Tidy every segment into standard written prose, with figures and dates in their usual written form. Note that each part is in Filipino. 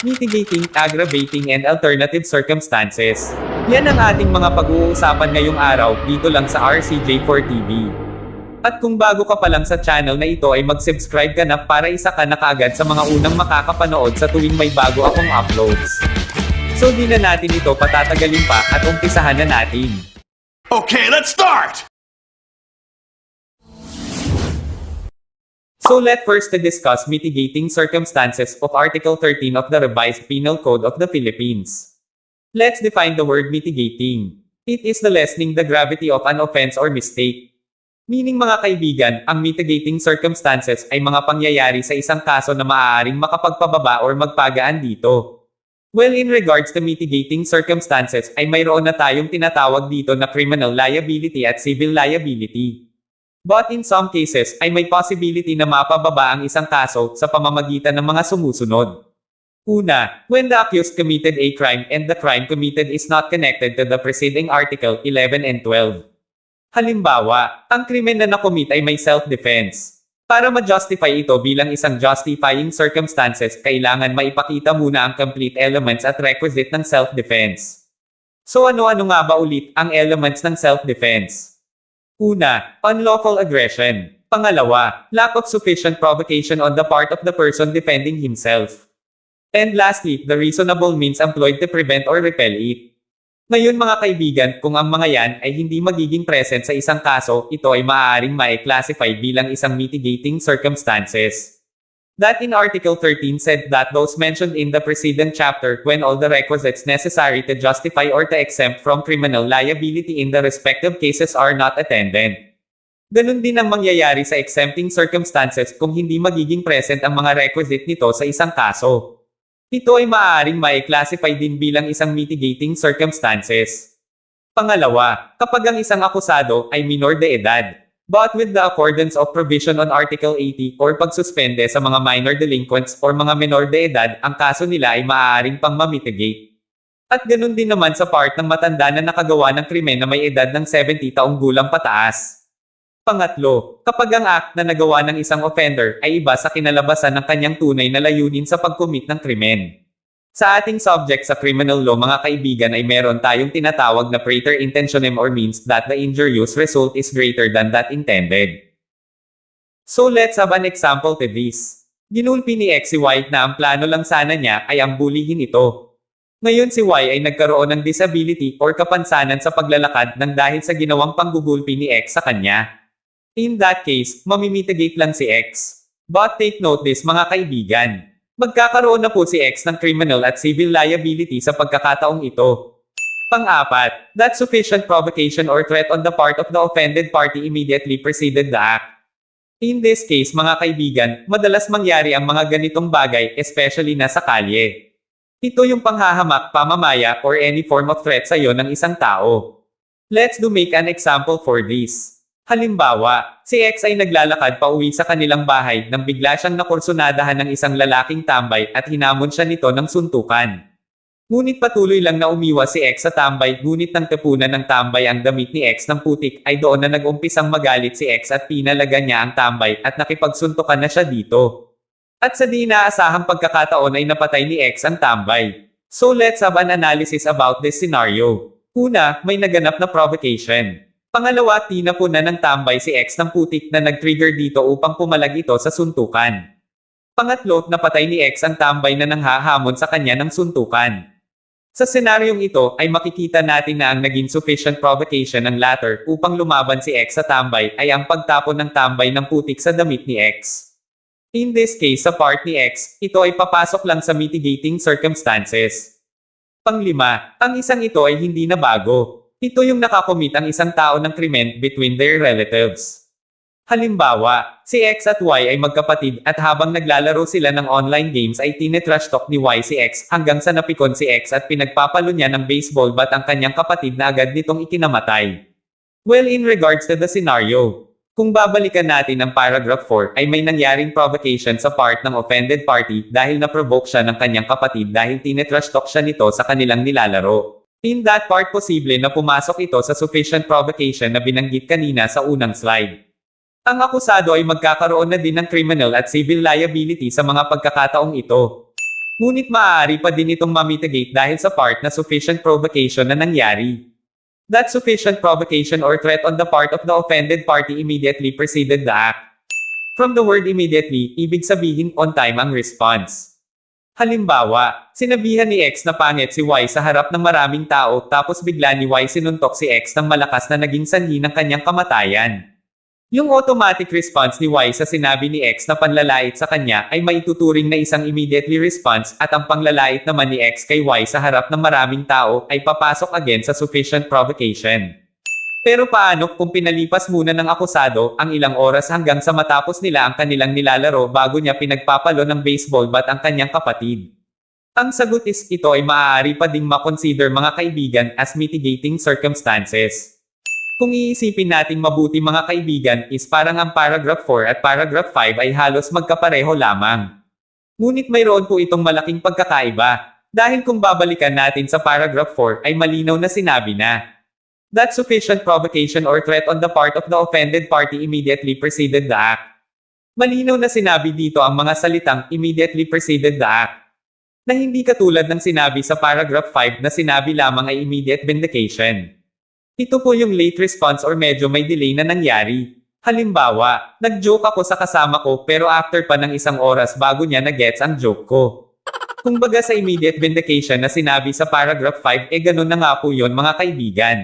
Mitigating, aggravating and alternative circumstances. Yan ang ating mga pag-uusapan ngayong araw, dito lang sa RCJ4 TV. At kung bago ka pa lang sa channel na ito ay mag-subscribe ka na para isa ka na kaagad sa mga unang makakapanood sa tuwing may bago akong uploads. So di na natin ito patatagalin pa at umpisahan na natin. Okay, let's start! So let's first discuss mitigating circumstances of Article 13 of the Revised Penal Code of the Philippines. Let's define the word mitigating. It is the lessening the gravity of an offense or mistake. Meaning mga kaibigan, ang mitigating circumstances ay mga pangyayari sa isang kaso na maaaring makapagpababa or magpagaan dito. Well, in regards to mitigating circumstances ay mayroon na tayong tinatawag dito na criminal liability at civil liability. But in some cases ay may possibility na mapababa ang isang kaso sa pamamagitan ng mga sumusunod. Una, when the accused committed a crime and the crime committed is not connected to the preceding Article 11 and 12. Halimbawa, ang krimen na nakomit ay may self-defense. Para ma-justify ito bilang isang justifying circumstances, kailangan maipakita muna ang complete elements at requisite ng self-defense. So ano-ano nga ba ulit ang elements ng self-defense? Una, unlawful aggression. Pangalawa, lack of sufficient provocation on the part of the person defending himself. And lastly, the reasonable means employed to prevent or repel it. Ngayon mga kaibigan, kung ang mga yan ay hindi magiging present sa isang kaso, ito ay maaaring ma-classify bilang isang mitigating circumstances. That in Article 13 said that those mentioned in the preceding chapter, when all the requisites necessary to justify or to exempt from criminal liability in the respective cases are not attended. Ganun din ang mangyayari sa exempting circumstances kung hindi magiging present ang mga requisite nito sa isang kaso. Ito ay maaaring ma-classify din bilang isang mitigating circumstances. Pangalawa, kapag ang isang akusado ay minor de edad, but with the accordance of provision on Article 80 or pagsuspende sa mga minor delinquents or mga minor de edad, ang kaso nila ay maaaring pang mamitigate. At ganun din naman sa part ng matanda na nakagawa ng krimen na may edad ng 70 taong gulang pataas. Pangatlo, kapag ang act na nagawa ng isang offender ay iba sa kinalabasan ng kanyang tunay na layunin sa pagkumit ng krimen. Sa ating subject sa criminal law mga kaibigan ay meron tayong tinatawag na praeter intentionem or means that the injurious result is greater than that intended. So let's have an example to this. Ginulpi ni X si Y na ang plano lang sana niya ay ang bulihin ito. Ngayon si Y ay nagkaroon ng disability or kapansanan sa paglalakad nang dahil sa ginawang panggugulpi ni X sa kanya. In that case, mamimitigate lang si X. But take note this mga kaibigan. Magkakaroon na po si X ng criminal at civil liability sa pagkakataong ito. Pang-apat, that sufficient provocation or threat on the part of the offended party immediately preceded the act. In this case mga kaibigan, madalas mangyari ang mga ganitong bagay, especially na sa kalye. Ito yung panghahamak, pamamaya, or any form of threat sa iyo ng isang tao. Let's make an example for this. Halimbawa, si X ay naglalakad pauwi sa kanilang bahay nang bigla siyang nakursunadahan ng isang lalaking tambay at hinamon siya nito ng suntukan. Ngunit patuloy lang na umiwas si X sa tambay, ngunit nang tapunan ng tambay ang damit ni X ng putik ay doon na nag-umpisang magalit si X at pinalagan niya ang tambay at nakipagsuntukan na siya dito. At sa di inaasahang pagkakataon ay napatay ni X ang tambay. So let's have an analysis about this scenario. Una, may naganap na provocation. Pangalawa, tinapunan ng tambay si X ng putik na nag-trigger dito upang pumalag ito sa suntukan. Pangatlo, napatay ni X ang tambay na nanghahamon sa kanya ng suntukan. Sa senaryong ito ay makikita natin na ang naging sufficient provocation ng latter upang lumaban si X sa tambay ay ang pagtapon ng tambay ng putik sa damit ni X. In this case sa part ni X, ito ay papasok lang sa mitigating circumstances. Panglima, ang isang ito ay hindi na bago. Ito yung nakakomit ang isang tao ng krimen between their relatives. Halimbawa, si X at Y ay magkapatid at habang naglalaro sila ng online games ay tinetrash talk ni Y si X hanggang sa napikon si X at pinagpapalo niya ng baseball bat ang kanyang kapatid na agad nitong ikinamatay. Well, in regards to the scenario, kung babalikan natin ang paragraph 4 ay may nangyaring provocation sa part ng offended party dahil na-provoke siya ng kanyang kapatid dahil tinetrash talk siya nito sa kanilang nilalaro. In that part posible na pumasok ito sa sufficient provocation na binanggit kanina sa unang slide. Ang akusado ay magkakaroon na din ng criminal at civil liability sa mga pagkakataong ito. Ngunit maaari pa din itong mamitigate dahil sa part na sufficient provocation na nangyari. That sufficient provocation or threat on the part of the offended party immediately preceded the act. From the word immediately, ibig sabihin on time ang response. Halimbawa, sinabihan ni X na pangit si Y sa harap ng maraming tao tapos bigla ni Y sinuntok si X ng malakas na naging sanhi ng kanyang kamatayan. Yung automatic response ni Y sa sinabi ni X na panlalait sa kanya ay maituturing na isang immediately response at ang panglalait naman ni X kay Y sa harap ng maraming tao ay papasok again sa sufficient provocation. Pero paano kung pinalipas muna ng akusado ang ilang oras hanggang sa matapos nila ang kanilang nilalaro bago niya pinagpapalo ng baseball bat ang kanyang kapatid? Ang sagot is ito ay maaari pa ding makonsider mga kaibigan as mitigating circumstances. Kung iisipin nating mabuti mga kaibigan is parang ang paragraph 4 at paragraph 5 ay halos magkapareho lamang. Ngunit mayroon po itong malaking pagkakaiba. Dahil kung babalikan natin sa paragraph 4 ay malinaw na sinabi na that sufficient provocation or threat on the part of the offended party immediately preceded the act. Malinaw na sinabi dito ang mga salitang immediately preceded the act. Na hindi katulad ng sinabi sa paragraph 5 na sinabi lamang ay immediate vindication. Ito po yung late response or medyo may delay na nangyari. Halimbawa, nag-joke ako sa kasama ko pero after pa ng isang oras bago niya na-gets ang joke ko. Kumbaga sa immediate vindication na sinabi sa paragraph 5 ganun na nga po yun mga kaibigan.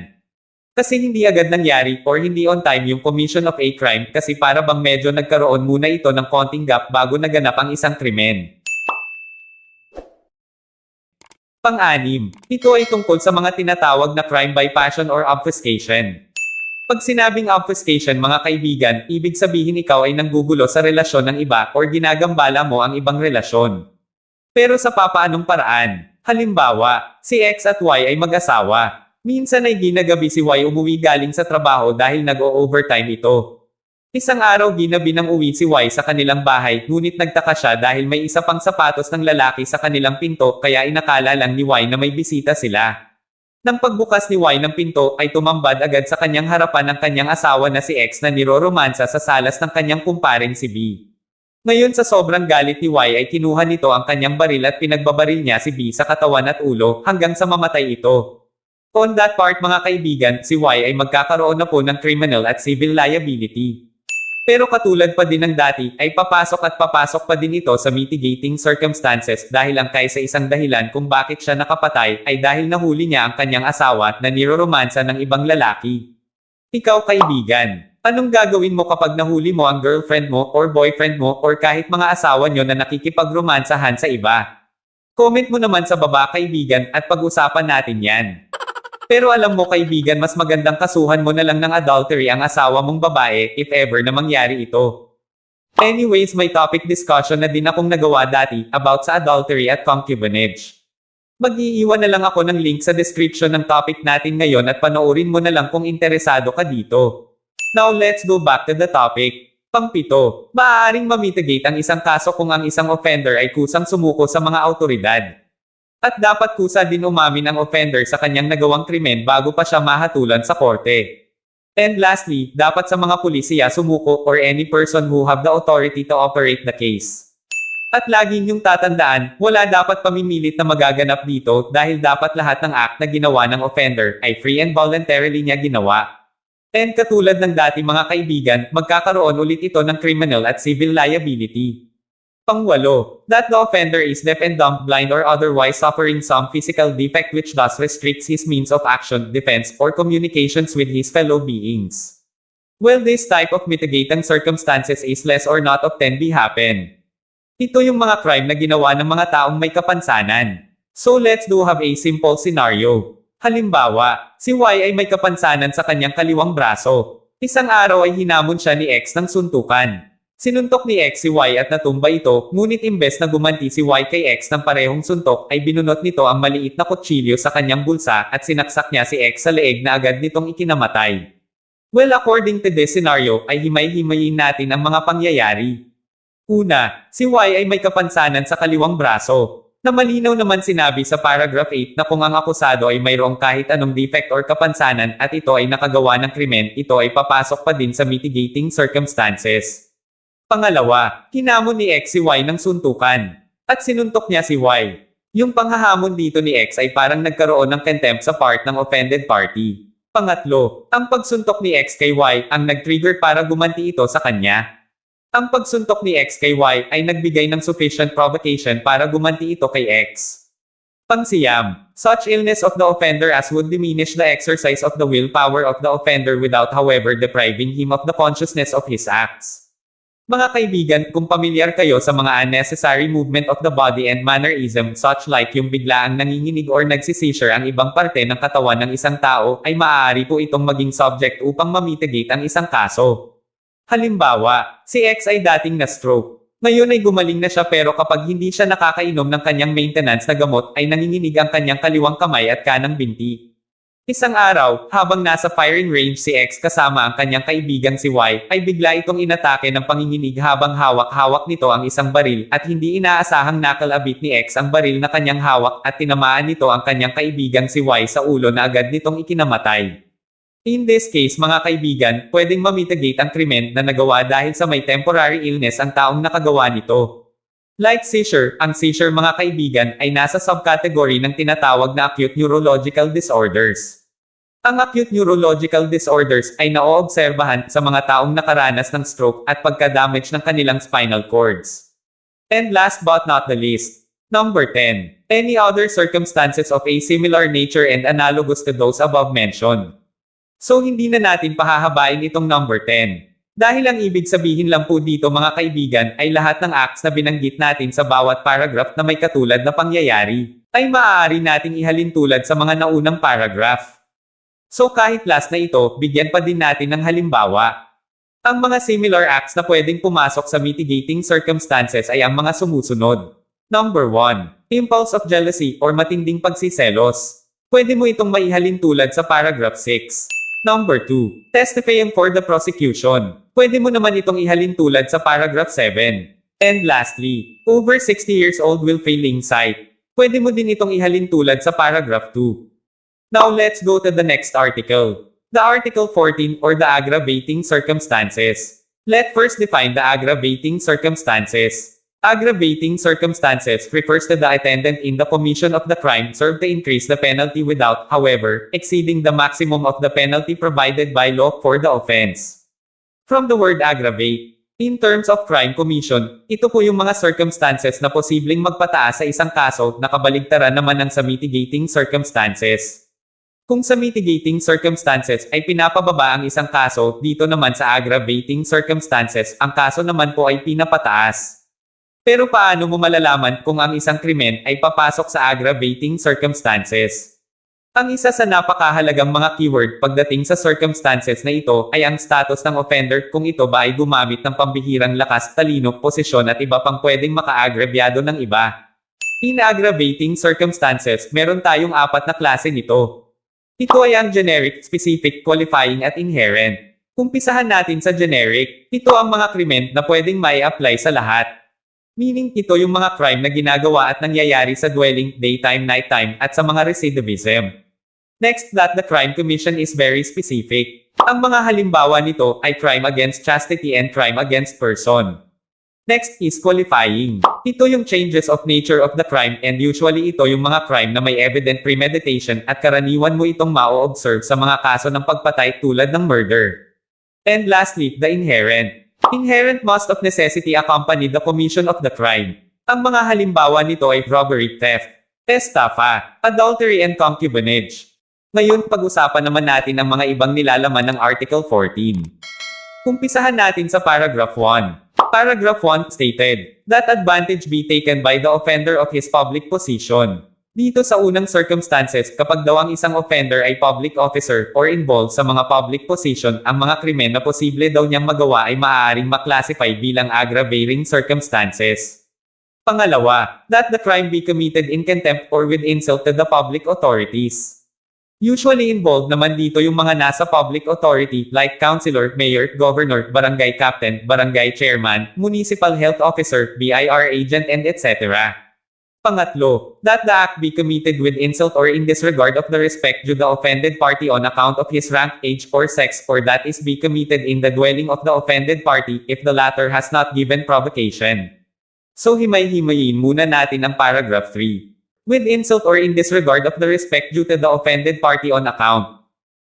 Kasi hindi agad nangyari or hindi on time yung commission of a crime kasi para bang medyo nagkaroon muna ito ng konting gap bago naganap ang isang krimen. Pang-anim, ito ay tungkol sa mga tinatawag na crime by passion or obfuscation. Pag sinabing obfuscation mga kaibigan, ibig sabihin ikaw ay nanggugulo sa relasyon ng iba or ginagambala mo ang ibang relasyon. Pero sa papaanong paraan? Halimbawa, si X at Y ay mag-asawa. Minsan ay ginagabi si Y umuwi galing sa trabaho dahil nag-o-overtime ito. Isang araw ginabi ng uwi si Y sa kanilang bahay, ngunit nagtaka siya dahil may isa pang sapatos ng lalaki sa kanilang pinto kaya inakala lang ni Y na may bisita sila. Nang pagbukas ni Y ng pinto ay tumambad agad sa kanyang harapan ang kanyang asawa na si X na niroromansa sa salas ng kanyang kumparing si B. Ngayon sa sobrang galit ni Y ay kinuha nito ang kanyang baril at pinagbabaril niya si B sa katawan at ulo hanggang sa mamatay ito. On that part mga kaibigan, si Y ay magkakaroon na po ng criminal at civil liability. Pero katulad pa din ng dati, ay papasok pa din ito sa mitigating circumstances dahil ang kaisa isang dahilan kung bakit siya nakapatay ay dahil nahuli niya ang kanyang asawa na niroromansa ng ibang lalaki. Ikaw kaibigan, anong gagawin mo kapag nahuli mo ang girlfriend mo or boyfriend mo or kahit mga asawa nyo na nakikipagromansahan sa iba? Comment mo naman sa baba kaibigan at pag-usapan natin yan. Pero alam mo kaibigan mas magandang kasuhan mo na lang ng adultery ang asawa mong babae if ever na mangyari ito. Anyways may topic discussion na din akong nagawa dati about sa adultery at concubinage. Mag-iiwan na lang ako ng link sa description ng topic natin ngayon at panoorin mo na lang kung interesado ka dito. Now let's go back to the topic. Pang-7, maaaring mamitigate ang isang kaso kung ang isang offender ay kusang sumuko sa mga awtoridad. At dapat kusa din umamin ang offender sa kanyang nagawang krimen bago pa siya mahatulan sa korte. And lastly, dapat sa mga pulisiya sumuko or any person who have the authority to operate the case. At laging yung tatandaan, wala dapat pamimilit na magaganap dito dahil dapat lahat ng act na ginawa ng offender ay free and voluntarily niya ginawa. And katulad ng dati mga kaibigan, magkakaroon ulit ito ng criminal at civil liability. Pang-8, that the offender is deaf and dumb, blind or otherwise suffering some physical defect which thus restricts his means of action, defense, or communications with his fellow beings. Well, this type of mitigating circumstances is less or not often be happen. Ito yung mga crime na ginawa ng mga taong may kapansanan. So let's do have a simple scenario. Halimbawa, si Y ay may kapansanan sa kanyang kaliwang braso. Isang araw ay hinamon siya ni X ng suntukan. Sinuntok ni X si Y at natumba ito, ngunit imbes na gumanti si Y kay X ng parehong suntok ay binunot nito ang maliit na kutsilyo sa kanyang bulsa at sinaksak niya si X sa leeg na agad nitong ikinamatay. Well, according to this scenario ay himay-himayin natin ang mga pangyayari. Una, si Y ay may kapansanan sa kaliwang braso. Na malinaw naman sinabi sa paragraph 8 na kung ang akusado ay mayroong kahit anong defect or kapansanan at ito ay nakagawa ng krimen, ito ay papasok pa din sa mitigating circumstances. Pangalawa, hinamon ni X si Y ng suntukan. At sinuntok niya si Y. Yung panghahamon dito ni X ay parang nagkaroon ng contempt sa part ng offended party. Pangatlo, ang pagsuntok ni X kay Y ang nag-trigger para gumanti ito sa kanya. Ang pagsuntok ni X kay Y ay nagbigay ng sufficient provocation para gumanti ito kay X. Pangsiyam, such illness of the offender as would diminish the exercise of the willpower of the offender without however depriving him of the consciousness of his acts. Mga kaibigan, kung pamilyar kayo sa mga unnecessary movement of the body and mannerism such like yung biglaang nanginginig or nagsisisure ang ibang parte ng katawan ng isang tao, ay maaari po itong maging subject upang mamitigate ang isang kaso. Halimbawa, si X ay dating na-stroke. Ngayon ay gumaling na siya pero kapag hindi siya nakakainom ng kanyang maintenance na gamot ay nanginginig ang kanyang kaliwang kamay at kanang binti. Isang araw, habang nasa firing range si X kasama ang kanyang kaibigang si Y, ay bigla itong inatake ng panginginig habang hawak-hawak nito ang isang baril at hindi inaasahang nakalabit ni X ang baril na kanyang hawak at tinamaan nito ang kanyang kaibigang si Y sa ulo na agad nitong ikinamatay. In this case mga kaibigan, pwedeng mamitigate ang krimen na nagawa dahil sa may temporary illness ang taong nakagawa nito. Like seizure, ang seizure mga kaibigan ay nasa subcategory ng tinatawag na acute neurological disorders. Ang acute neurological disorders ay naoobserbahan sa mga taong nakaranas ng stroke at pagka-damage ng kanilang spinal cords. And last but not the least, number 10. Any other circumstances of a similar nature and analogous to those above mentioned. So hindi na natin pahahabain itong number 10. Dahil ang ibig sabihin lang po dito mga kaibigan ay lahat ng acts na binanggit natin sa bawat paragraph na may katulad na pangyayari, ay maaari nating ihalin tulad sa mga naunang paragraph. So kahit last na ito, bigyan pa din natin ng halimbawa. Ang mga similar acts na pwedeng pumasok sa mitigating circumstances ay ang mga sumusunod. Number 1. Impulse of jealousy or matinding pagsiselos. Pwede mo itong maihalin tulad sa paragraph 6. Number 2. Testifying for the prosecution. Pwede mo naman itong ihalin tulad sa paragraph 7. And lastly, over 60 years old will failing sight. Pwede mo din itong ihalin tulad sa paragraph 2. Now let's go to the next article. The article 14 or the aggravating circumstances. Let's first define the aggravating circumstances. Aggravating circumstances refers to the attendant in the commission of the crime served to increase the penalty without, however, exceeding the maximum of the penalty provided by law for the offense. From the word aggravate, in terms of crime commission, ito po yung mga circumstances na posibleng magpataas sa isang kaso na kabaligtaran naman ng sa mitigating circumstances. Kung sa mitigating circumstances ay pinapababa ang isang kaso, dito naman sa aggravating circumstances, ang kaso naman po ay pinapataas. Pero paano mo malalaman kung ang isang krimen ay papasok sa aggravating circumstances? Ang isa sa napakahalagang mga keyword pagdating sa circumstances na ito ay ang status ng offender kung ito ba ay gumamit ng pambihirang lakas, talino, posisyon at iba pang pwedeng maka-agrabyado ng iba. In aggravating circumstances, meron tayong 4 na klase nito. Ito ay ang generic, specific, qualifying at inherent. Umpisahan natin sa generic, ito ang mga krimen na pwedeng mai-apply sa lahat. Meaning ito yung mga crime na ginagawa at nangyayari sa dwelling, daytime, nighttime, at sa mga recidivism. Next, that the crime commission is very specific. Ang mga halimbawa nito ay crime against chastity and crime against person. Next is qualifying. Ito yung changes of nature of the crime and usually ito yung mga crime na may evident premeditation at karaniwan mo itong ma-observe sa mga kaso ng pagpatay tulad ng murder. And lastly, the inherent. Inherent must of necessity accompany the commission of the crime. Ang mga halimbawa nito ay robbery, theft, estafa, adultery and concubinage. Ngayon pag-usapan naman natin ang mga ibang nilalaman ng Article 14. Umpisahan natin sa paragraph 1. Paragraph 1 stated, that advantage be taken by the offender of his public position. Dito sa unang circumstances, kapag daw ang isang offender ay public officer or involved sa mga public position, ang mga krimen na posible daw niyang magawa ay maaaring maklasify bilang aggravating circumstances. Pangalawa, that the crime be committed in contempt or with insult to the public authorities. Usually involved naman dito yung mga nasa public authority like councilor, mayor, governor, barangay captain, barangay chairman, municipal health officer, BIR agent and etc. Pangatlo, that the act be committed with insult or in disregard of the respect due the offended party on account of his rank, age, or sex, or that is be committed in the dwelling of the offended party if the latter has not given provocation. So himay-himayin muna natin ang paragraph 3. With insult or in disregard of the respect due to the offended party on account.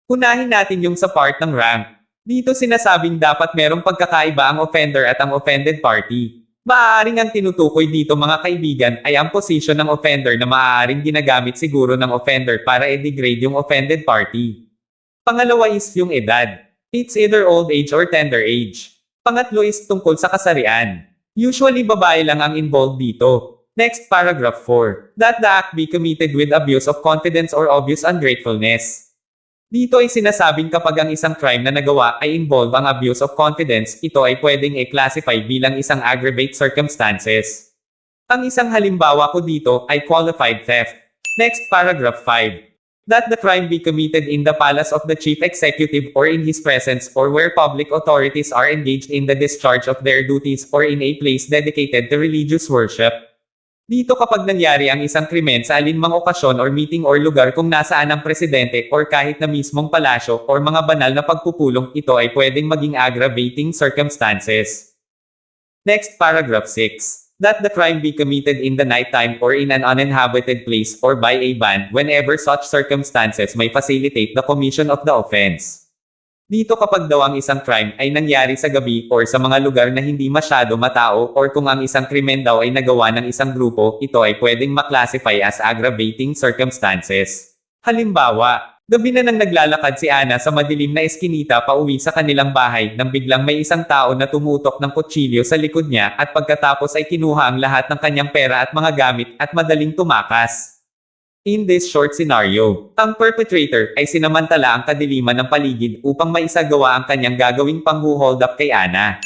Unahin natin yung sa part ng rank. Dito sinasabing dapat merong pagkakaiba ang offender at ang offended party. Maaaring ang tinutukoy dito mga kaibigan ay ang position ng offender na maaaring ginagamit siguro ng offender para i-degrade yung offended party. Pangalawa is yung edad. It's either old age or tender age. Pangatlo is tungkol sa kasarian. Usually babae lang ang involved dito. Next paragraph 4. That the act be committed with abuse of confidence or obvious ungratefulness. Dito ay sinasabing kapag ang isang crime na nagawa ay involve ang abuse of confidence, ito ay pwedeng i-classify bilang isang aggravate circumstances. Ang isang halimbawa ko dito ay qualified theft. Next paragraph 5. That the crime be committed in the palace of the chief executive or in his presence or where public authorities are engaged in the discharge of their duties or in a place dedicated to religious worship. Dito kapag nangyari ang isang krimen sa alinmang okasyon or meeting or lugar kung nasaan ang presidente or kahit na mismong palasyo or mga banal na pagpupulong, ito ay pwedeng maging aggravating circumstances. Next paragraph 6. That the crime be committed in the nighttime or in an uninhabited place or by a band whenever such circumstances may facilitate the commission of the offense. Dito kapag daw ang isang crime ay nangyari sa gabi or sa mga lugar na hindi masyado matao or kung ang isang krimen daw ay nagawa ng isang grupo, ito ay pwedeng maklasify as aggravating circumstances. Halimbawa, gabi na nang naglalakad si Ana sa madilim na eskinita pauwi sa kanilang bahay nang biglang may isang tao na tumutok ng kutsilyo sa likod niya at pagkatapos ay kinuha ang lahat ng kanyang pera at mga gamit at madaling tumakas. In this short scenario, ang perpetrator ay sinamantala ang kadiliman ng paligid upang maisagawa ang kanyang gagawing panghu-hold up kay Ana.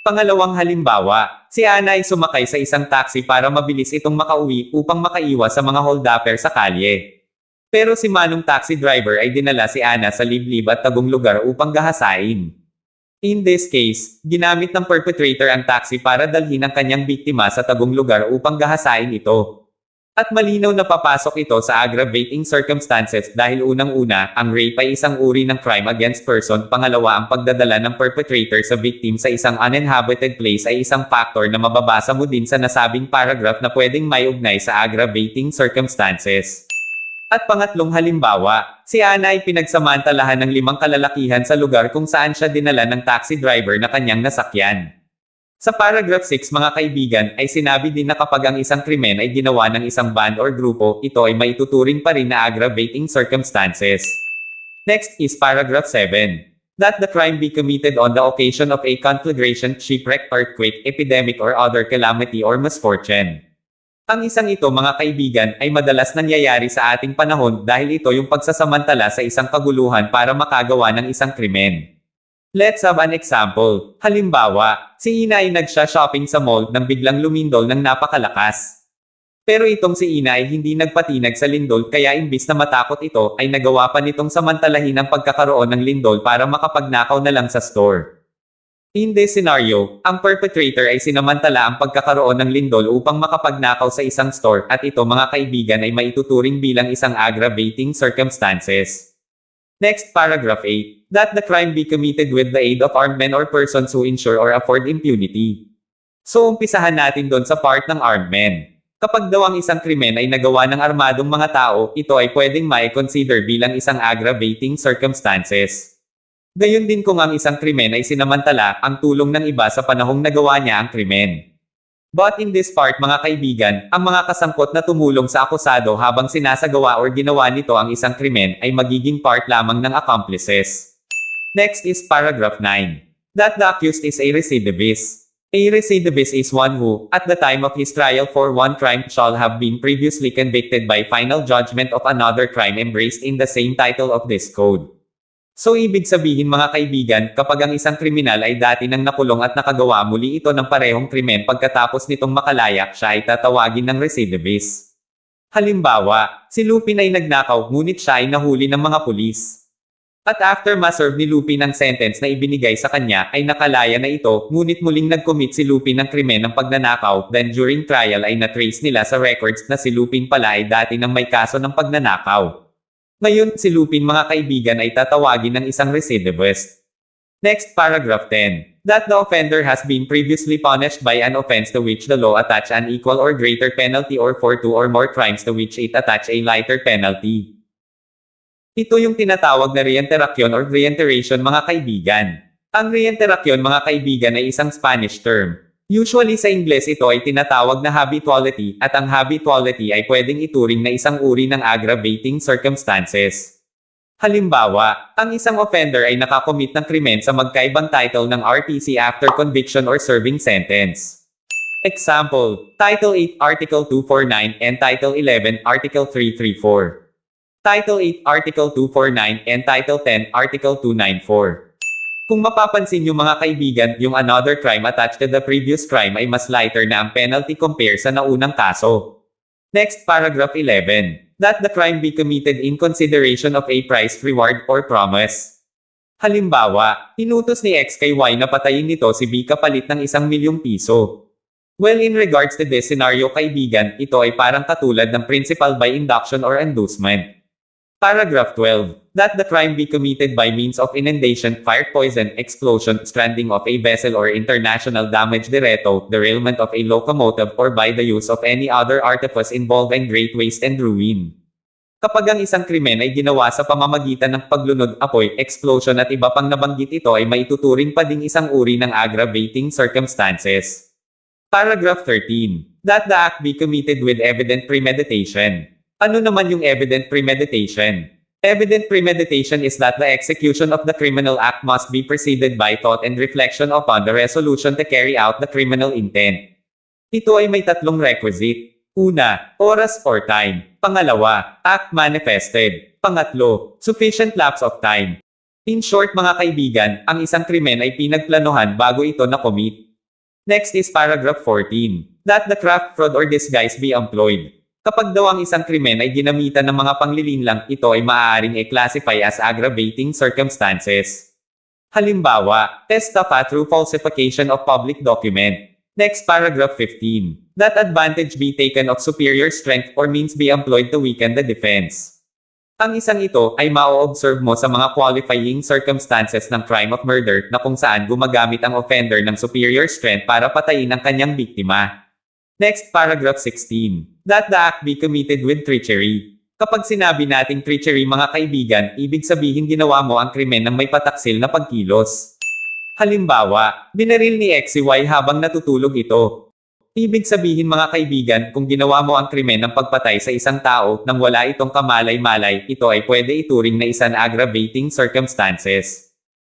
Pangalawang halimbawa, si Ana ay sumakay sa isang taxi para mabilis itong makauwi upang makaiwas sa mga hold-upper sa kalye. Pero si Manong taxi driver ay dinala si Ana sa liblib at tagong lugar upang gahasain. In this case, ginamit ng perpetrator ang taxi para dalhin ang kanyang biktima sa tagong lugar upang gahasain ito. At malinaw na papasok ito sa aggravating circumstances dahil unang-una, ang rape ay isang uri ng crime against person. Pangalawa, ang pagdadala ng perpetrator sa victim sa isang uninhabited place ay isang factor na mababasa mo din sa nasabing paragraph na pwedeng may ugnay sa aggravating circumstances. At pangatlong halimbawa, si Ana ay pinagsamantalahan ng 5 kalalakihan sa lugar kung saan siya dinala ng taxi driver na kanyang nasakyan. Sa paragraph 6 mga kaibigan ay sinabi din na kapag ang isang krimen ay ginawa ng isang band or grupo, ito ay maituturing pa rin na aggravating circumstances. Next is paragraph 7. That the crime be committed on the occasion of a conflagration, shipwreck, earthquake, epidemic or other calamity or misfortune. Ang isang ito mga kaibigan ay madalas nangyayari sa ating panahon dahil ito yung pagsasamantala sa isang kaguluhan para makagawa ng isang krimen. Let's have an example. Halimbawa, si Ina ay nagsha-shopping sa mall nang biglang lumindol ng napakalakas. Pero itong si Ina ay hindi nagpatinag sa lindol kaya imbis na matakot ito ay nagawa pa nitong samantalahin ang pagkakaroon ng lindol para makapagnakaw na lang sa store. In this scenario, ang perpetrator ay sinamantala ang pagkakaroon ng lindol upang makapagnakaw sa isang store at ito mga kaibigan ay maituturing bilang isang aggravating circumstances. Next paragraph 8. That the crime be committed with the aid of armed men or persons who ensure or afford impunity. So umpisahan natin doon sa part ng armed men. Kapag daw ang isang krimen ay nagawa ng armadong mga tao, ito ay pwedeng mai-consider bilang isang aggravating circumstances. Gayon din kung ang isang krimen ay sinamantala ang tulong ng iba sa panahong nagawa niya ang krimen. But in this part mga kaibigan, ang mga kasangkot na tumulong sa akusado habang sinasagawa or ginawa nito ang isang krimen ay magiging part lamang ng accomplices. Next is paragraph 9. That the accused is a recidivist. A recidivist is one who, at the time of his trial for one crime, shall have been previously convicted by final judgment of another crime embraced in the same title of this code. So ibig sabihin mga kaibigan, kapag ang isang kriminal ay dati nang nakulong at nakagawa muli ito ng parehong krimen pagkatapos nitong makalaya, siya ay tatawagin ng recidivist. Halimbawa, si Lupin ay nagnakaw ngunit siya ay nahuli ng mga pulis. At after ma-serve ni Lupin ang sentence na ibinigay sa kanya, ay nakalaya na ito, ngunit muling nag-commit si Lupin ng krimen ng pagnanakaw, then during trial ay na-trace nila sa records na si Lupin pala ay dati nang may kaso ng pagnanakaw. Ngayon, si Lupin mga kaibigan ay tatawagin ng isang recidivist. Next paragraph 10. That the offender has been previously punished by an offense to which the law attach an equal or greater penalty or for two or more crimes to which it attach a lighter penalty. Ito yung tinatawag na reiteration or reiteration mga kaibigan. Ang reiteration mga kaibigan ay isang Spanish term. Usually sa Ingles ito ay tinatawag na habituality, at ang habituality ay pwedeng ituring na isang uri ng aggravating circumstances. Halimbawa, ang isang offender ay nakakomit ng krimen sa magkaibang title ng RTC after conviction or serving sentence. Example, Title 8 Article 249 and Title 11 Article 334. Title 8 Article 249 and Title 10 Article 294. Kung mapapansin nyo mga kaibigan, yung another crime attached to the previous crime ay mas lighter na ang penalty compare sa naunang kaso. Next, paragraph 11. That the crime be committed in consideration of a price, reward, or promise. Halimbawa, inutos ni X kay Y na patayin nito si B kapalit ng 1,000,000 piso. Well, in regards to this scenario kaibigan, ito ay parang katulad ng principal by induction or inducement. Paragraph 12. That the crime be committed by means of inundation, fire, poison, explosion, stranding of a vessel or international damage diretto, derailment of a locomotive or by the use of any other artifice involving great waste and ruin. Kapag ang isang krimen ay ginawa sa pamamagitan ng paglunod, apoy, explosion at iba pang nabanggit ito ay maituturing pa ding isang uri ng aggravating circumstances. Paragraph 13. That the act be committed with evident premeditation. Ano naman yung evident premeditation? Evident premeditation is that the execution of the criminal act must be preceded by thought and reflection upon the resolution to carry out the criminal intent. Ito ay may tatlong requisite. Una, oras or time. Pangalawa, act manifested. Pangatlo, sufficient lapse of time. In short mga kaibigan, ang isang krimen ay pinagplanuhan bago ito na-commit. Next is paragraph 14. That the craft, fraud or disguise be employed. Kapag daw ang isang krimen ay ginamitan ng mga panglilinlang, ito ay maaaring i-classify as aggravating circumstances. Halimbawa, testafa through falsification of public document. Next paragraph 15. That advantage be taken of superior strength or means be employed to weaken the defense. Ang isang ito ay ma-observe mo sa mga qualifying circumstances ng crime of murder na kung saan gumagamit ang offender ng superior strength para patayin ang kanyang biktima. Next, paragraph 16. That the act be committed with treachery. Kapag sinabi nating treachery mga kaibigan, ibig sabihin ginawa mo ang krimen ng may pataksil na pagkilos. Halimbawa, binaril ni X si Y habang natutulog ito. Ibig sabihin mga kaibigan, kung ginawa mo ang krimen ng pagpatay sa isang tao nang wala itong kamalay-malay, ito ay pwede ituring na isang aggravating circumstances.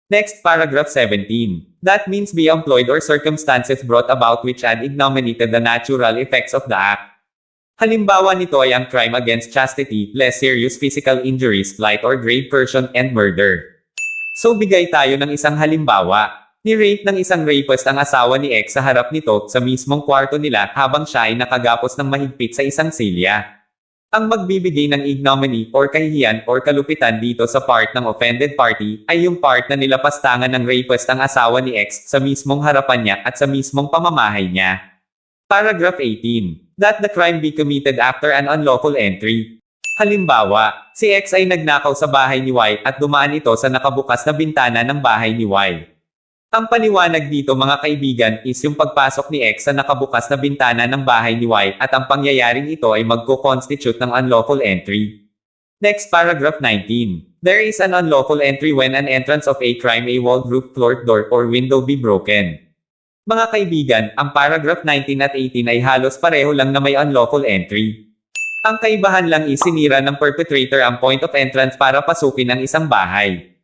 Next, paragraph 17. That means be employed or circumstances brought about which add ignominy to the natural effects of the act. Halimbawa nito ay ang crime against chastity, less serious physical injuries, light or grave coercion, and murder. So bigay tayo ng isang halimbawa. Ni-rape ng isang rapist ang asawa ni X sa harap nito sa mismong kwarto nila habang siya ay nakagapos ng mahigpit sa isang silya. Ang magbibigay ng ignominy or kahihiyan or kalupitan dito sa part ng offended party ay yung part na nilapastangan ng rapist ang asawa ni X sa mismong harapan niya at sa mismong pamamahay niya. Paragraph 18. That the crime be committed after an unlawful entry. Halimbawa, si X ay nagnakaw sa bahay ni Y at dumaan ito sa nakabukas na bintana ng bahay ni Y. Ang paliwanag dito mga kaibigan is yung pagpasok ni X sa nakabukas na bintana ng bahay ni Y at ang pangyayaring ito ay magko-constitute ng unlawful entry. Next paragraph 19. There is an unlawful entry when an entrance of a crime a wall, roof, floor, door, or window be broken. Mga kaibigan, ang paragraph 19 at 18 ay halos pareho lang na may unlawful entry. Ang kaibahan lang is sinira ng perpetrator ang point of entrance para pasukin ang isang bahay.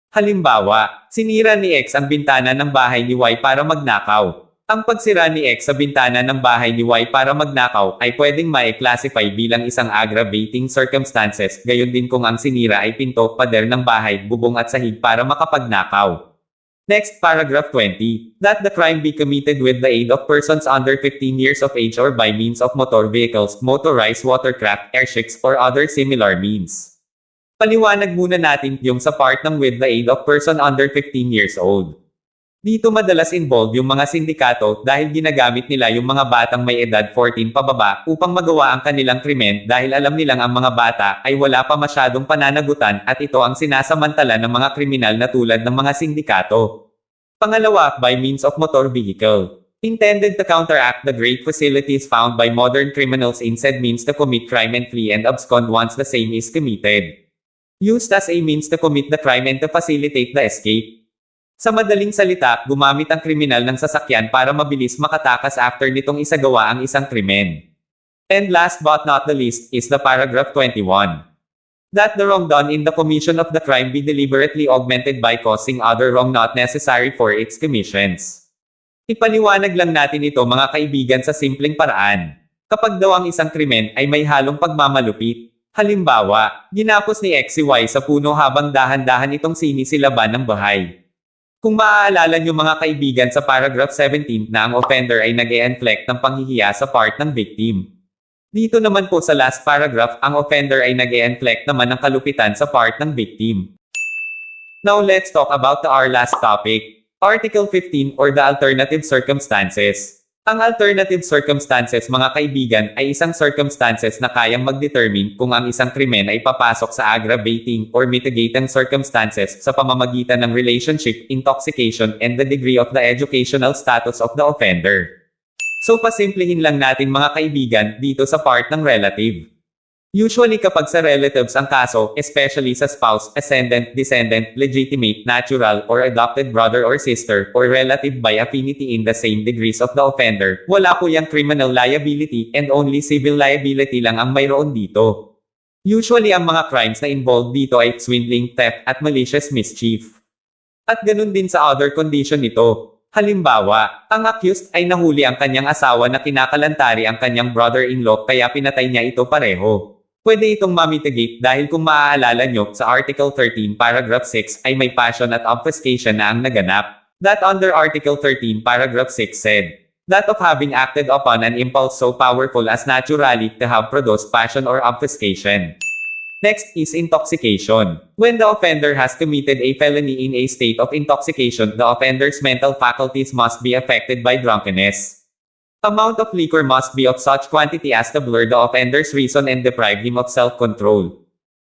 Halimbawa, sinira ni X ang bintana ng bahay ni Y para magnakaw. Ang pagsira ni X sa bintana ng bahay ni Y para magnakaw ay pwedeng ma-classify bilang isang aggravating circumstances, gayon din kung ang sinira ay pinto, pader ng bahay, bubong at sahig para makapagnakaw. Next, paragraph 20. That the crime be committed with the aid of persons under 15 years of age or by means of motor vehicles, motorized watercraft, airships, or other similar means. Paliwanag muna natin yung sa part ng with the aid of person under 15 years old. Dito madalas involved yung mga sindikato dahil ginagamit nila yung mga batang may edad 14 pababa upang magawa ang kanilang krimen dahil alam nilang ang mga bata ay wala pa masyadong pananagutan at ito ang sinasamantala ng mga kriminal na tulad ng mga sindikato. Pangalawa, by means of motor vehicle. Intended to counteract the great facilities found by modern criminals in said means to commit crime and flee and abscond once the same is committed. Used as a means to commit the crime and to facilitate the escape. Sa madaling salita, gumamit ang kriminal ng sasakyan para mabilis makatakas after nitong isagawa ang isang krimen. And last but not the least, is the paragraph 21. That the wrong done in the commission of the crime be deliberately augmented by causing other wrong not necessary for its commissions. Ipaliwanag lang natin ito mga kaibigan sa simpleng paraan. Kapag daw ang isang krimen ay may halong pagmamalupit. Halimbawa, ginapos ni X si Y sa puno habang dahan-dahan itong sinisilaban ng bahay. Kung maaalala nyo mga kaibigan sa paragraph 17 na ang offender ay nag-e-inflict ng panghihiya sa part ng victim. Dito naman po sa last paragraph, ang offender ay nag-e-inflict naman ng kalupitan sa part ng victim. Now let's talk about our last topic. Article 15 or the alternative circumstances. Ang alternative circumstances mga kaibigan ay isang circumstances na kayang mag-determine kung ang isang krimen ay papasok sa aggravating or mitigating circumstances sa pamamagitan ng relationship, intoxication, and the degree of the educational status of the offender. So pasimplihin lang natin mga kaibigan dito sa part ng relative. Usually kapag sa relatives ang kaso, especially sa spouse, ascendant, descendant, legitimate, natural, or adopted brother or sister, or relative by affinity in the same degrees of the offender, wala po yung criminal liability and only civil liability lang ang mayroon dito. Usually ang mga crimes na involved dito ay swindling, theft, at malicious mischief. At ganun din sa other condition nito. Halimbawa, ang accused ay nahuli ang kanyang asawa na kinakalantari ang kanyang brother-in-law kaya pinatay niya ito pareho. Pwede itong mamitigate dahil kung maaalala nyo, sa Article 13 Paragraph 6 ay may passion at obfuscation na ang naganap. That under Article 13 Paragraph 6 said, that of having acted upon an impulse so powerful as naturally to have produced passion or obfuscation. Next is intoxication. When the offender has committed a felony in a state of intoxication, the offender's mental faculties must be affected by drunkenness. Amount of liquor must be of such quantity as to blur the offender's reason and deprive him of self-control.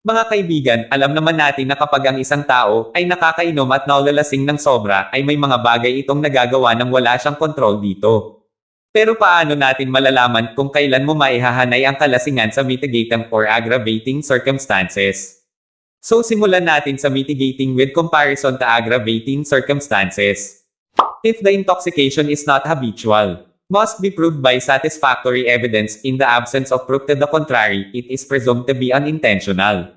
Mga kaibigan, alam naman natin na kapag ang isang tao ay nakakainom at naulalasing ng sobra, ay may mga bagay itong nagagawa nang wala siyang kontrol dito. Pero paano natin malalaman kung kailan mo maihahanay ang kalasingan sa mitigating or aggravating circumstances? So simulan natin sa mitigating with comparison to aggravating circumstances. If the intoxication is not habitual, must be proved by satisfactory evidence. In the absence of proof to the contrary, it is presumed to be unintentional.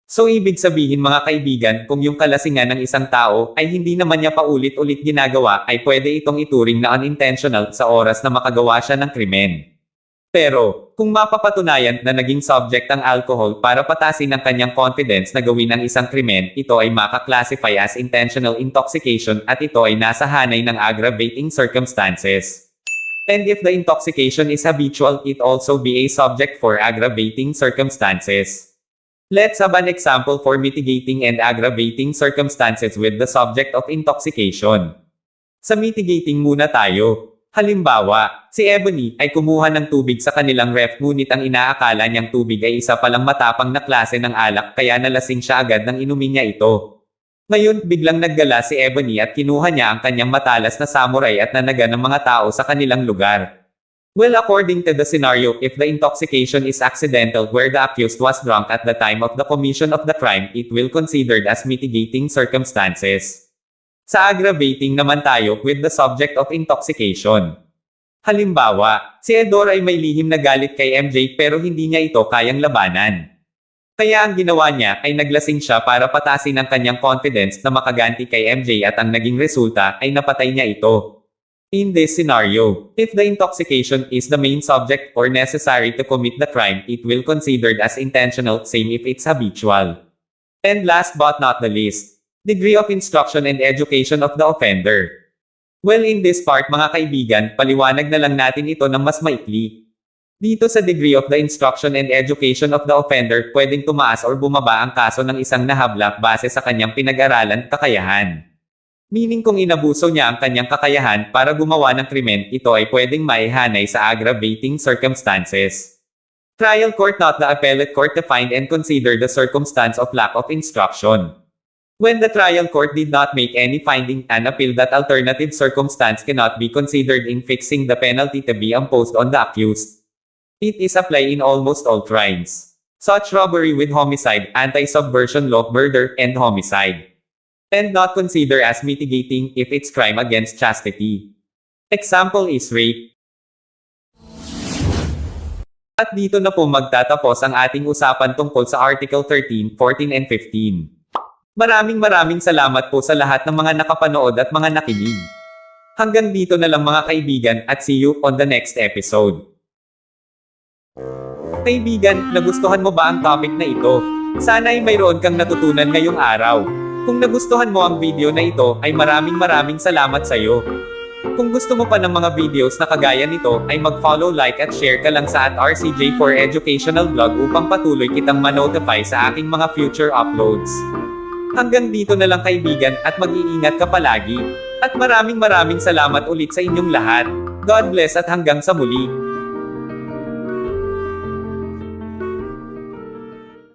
So ibig sabihin mga kaibigan, kung yung kalasingan ng isang tao ay hindi naman niya paulit-ulit ginagawa, ay pwede itong ituring na unintentional sa oras na makagawa siya ng krimen. Pero, kung mapapatunayan na naging subject ang alcohol para patasin ang kanyang confidence na gawin ang isang krimen, ito ay makaklasify as intentional intoxication at ito ay nasa hanay ng aggravating circumstances. And if the intoxication is habitual, it also be a subject for aggravating circumstances. Let's have an example for mitigating and aggravating circumstances with the subject of intoxication. Sa mitigating muna tayo. Halimbawa, si Ebony ay kumuha ng tubig sa kanilang ref ngunit ang inaakala niyang tubig ay isa palang matapang na klase ng alak kaya nalasing siya agad nang inumin niya ito. Ngayon, biglang naggala si Ebony at kinuha niya ang kanyang matalas na samurai at nanaga ng mga tao sa kanilang lugar. Well, according to the scenario, if the intoxication is accidental where the accused was drunk at the time of the commission of the crime, it will considered as mitigating circumstances. Sa aggravating naman tayo with the subject of intoxication. Halimbawa, si Edor ay may lihim na galit kay MJ pero hindi niya ito kayang labanan. Kaya ang ginawa niya ay naglasing siya para patasin ang kanyang confidence na makaganti kay MJ at ang naging resulta ay napatay niya ito. In this scenario, if the intoxication is the main subject or necessary to commit the crime, it will considered as intentional, same if it's habitual. And last but not the least, degree of instruction and education of the offender. Well, in this part mga kaibigan, paliwanag na lang natin ito ng mas maikli. Dito sa degree of the instruction and education of the offender, pwedeng tumaas or bumaba ang kaso ng isang nahabla base sa kanyang pinag-aralan, kakayahan. Meaning kung inabuso niya ang kanyang kakayahan para gumawa ng krimen, ito ay pwedeng maihanay sa aggravating circumstances. Trial court not the appellate court to find and consider the circumstance of lack of instruction. When the trial court did not make any finding and appeal that alternative circumstance cannot be considered in fixing the penalty to be imposed on the accused. It is applied in almost all crimes, such robbery with homicide, anti-subversion law, murder, and homicide, and not consider as mitigating if it's crime against chastity. Example is rape. At dito na po magtatapos ang ating usapan tungkol sa Article 13, 14 and 15. Maraming salamat po sa lahat ng mga nakapanood at mga nakinig. Hanggang dito na lang mga kaibigan at see you on the next episode. Kaibigan, nagustuhan mo ba ang topic na ito? Sana ay mayroon kang natutunan ngayong araw. Kung nagustuhan mo ang video na ito, ay maraming salamat sa iyo. Kung gusto mo pa ng mga videos na kagaya nito, ay mag-follow, like at share ka lang sa @RCJ for Educational Vlog upang patuloy kitang ma-notify sa aking mga future uploads. Hanggang dito na lang kaibigan at mag-iingat ka palagi. At maraming salamat ulit sa inyong lahat. God bless at hanggang sa muli.